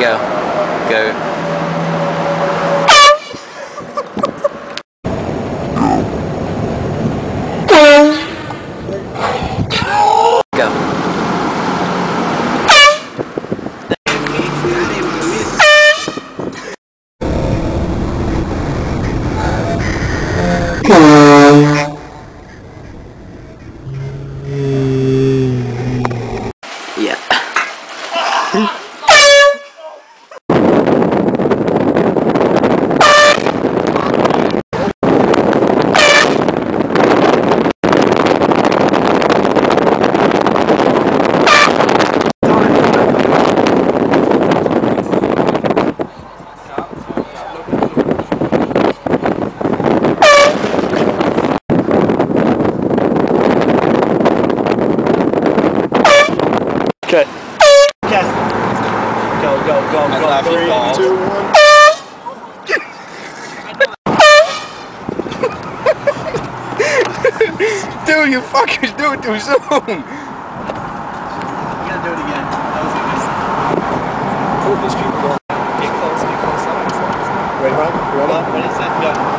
Go. Go. Go. Yeah. Okay. Yes. Go, go, go, go. 3, 2, 1. Dude, you fuckers do it too soon. You gotta do it again. That was a good. These people go. Get close, get close. Ready, Ron? Ready? What is that? Go.